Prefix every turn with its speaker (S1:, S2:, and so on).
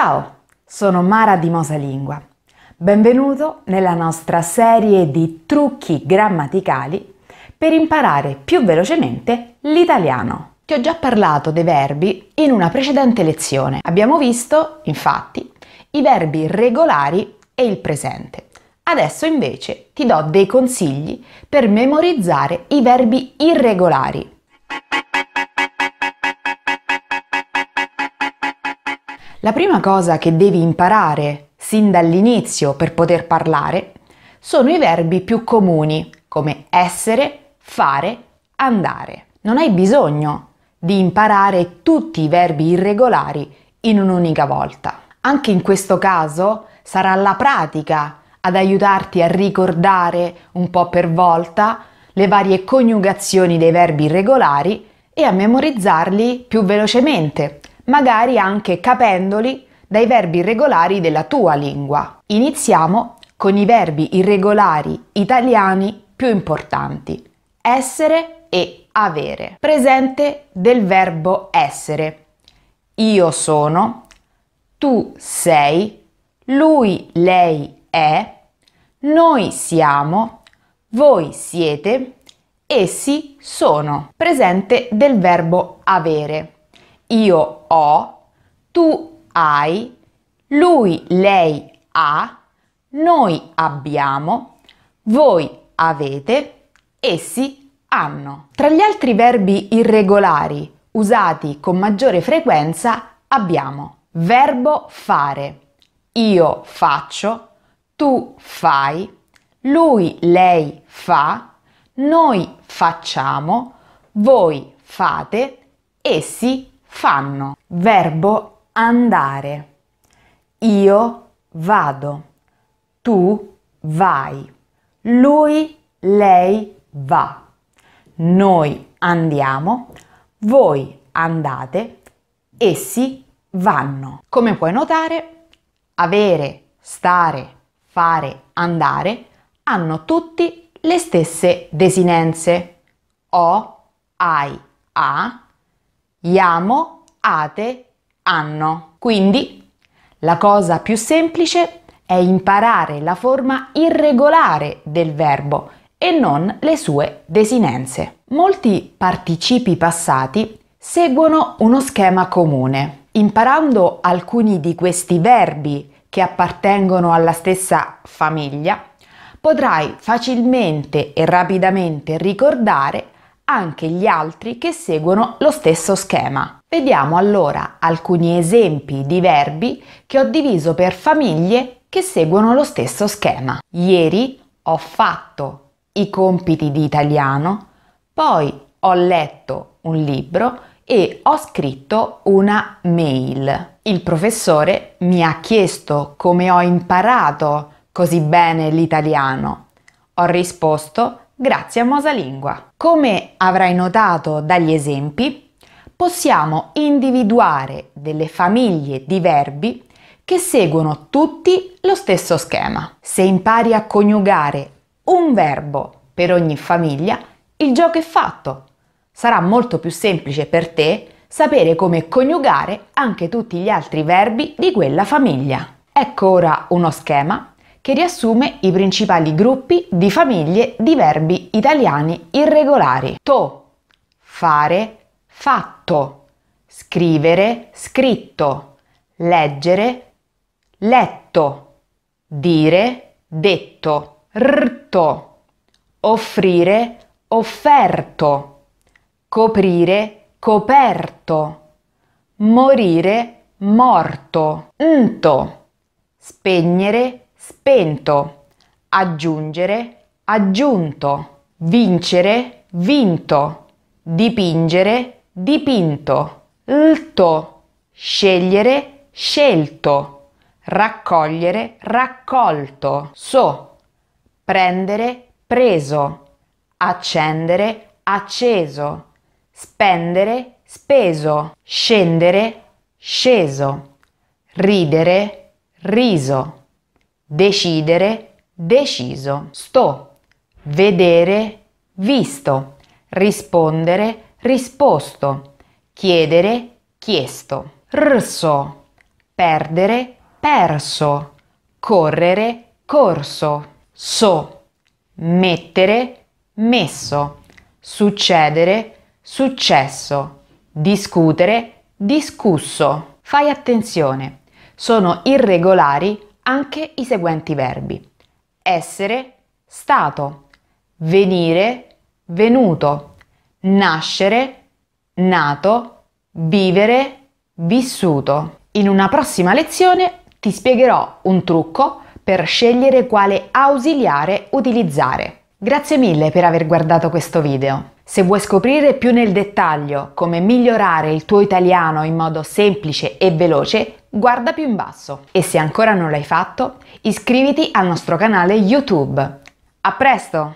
S1: Ciao, sono Mara di Mosalingua. Benvenuto nella nostra serie di trucchi grammaticali per imparare più velocemente l'italiano. Ti ho già parlato dei verbi in una precedente lezione. Abbiamo visto, infatti, i verbi regolari e il presente. Adesso invece ti do dei consigli per memorizzare i verbi irregolari. La prima cosa che devi imparare sin dall'inizio per poter parlare sono i verbi più comuni, come essere, fare, andare. Non hai bisogno di imparare tutti i verbi irregolari in un'unica volta. Anche in questo caso sarà la pratica ad aiutarti a ricordare un po' per volta le varie coniugazioni dei verbi irregolari e a memorizzarli più velocemente, magari anche capendoli dai verbi irregolari della tua lingua. Iniziamo con i verbi irregolari italiani più importanti: essere e avere. Presente del verbo essere: io sono, tu sei, lui, lei è, noi siamo, voi siete, essi sono. Presente del verbo avere: io ho, tu hai, lui, lei ha, noi abbiamo, voi avete, essi hanno. Tra gli altri verbi irregolari usati con maggiore frequenza abbiamo verbo fare: io faccio, tu fai, lui, lei fa, noi facciamo, voi fate, essi fanno. Verbo andare: io vado, tu vai, lui, lei va, noi andiamo, voi andate, essi vanno. Come puoi notare, avere, stare, fare, andare hanno tutti le stesse desinenze: ho, hai, ha, iamo, ate, hanno. Quindi la cosa più semplice è imparare la forma irregolare del verbo e non le sue desinenze. Molti participi passati seguono uno schema comune. Imparando alcuni di questi verbi che appartengono alla stessa famiglia, potrai facilmente e rapidamente ricordare anche gli altri che seguono lo stesso schema. Vediamo allora alcuni esempi di verbi che ho diviso per famiglie che seguono lo stesso schema. Ieri ho fatto i compiti di italiano, poi ho letto un libro e ho scritto una mail. Il professore mi ha chiesto come ho imparato così bene l'italiano. Ho risposto: grazie a Mosalingua. Come avrai notato dagli esempi, possiamo individuare delle famiglie di verbi che seguono tutti lo stesso schema. Se impari a coniugare un verbo per ogni famiglia, il gioco è fatto. Sarà molto più semplice per te sapere come coniugare anche tutti gli altri verbi di quella famiglia. Ecco ora uno schema che riassume i principali gruppi di famiglie di verbi italiani irregolari. To, fare, fatto, scrivere, scritto, leggere, letto, dire, detto, rto, offrire, offerto, coprire, coperto, morire, morto, nto, spegnere, spento, aggiungere, aggiunto, vincere, vinto, dipingere, dipinto, lto, scegliere, scelto, raccogliere, raccolto, prendere, preso, accendere, acceso, spendere, speso, scendere, sceso, ridere, riso, decidere, deciso, vedere, visto, rispondere, risposto, chiedere, chiesto, rso, perdere, perso, correre, corso, mettere, messo, succedere, successo, discutere, discusso. Fai attenzione, sono irregolari anche i seguenti verbi: essere, stato, venire, venuto, nascere, nato, vivere, vissuto. In una prossima lezione ti spiegherò un trucco per scegliere quale ausiliare utilizzare. Grazie mille per aver guardato questo video. Se vuoi scoprire più nel dettaglio come migliorare il tuo italiano in modo semplice e veloce, guarda più in basso. E se ancora non l'hai fatto, iscriviti al nostro canale YouTube. A presto!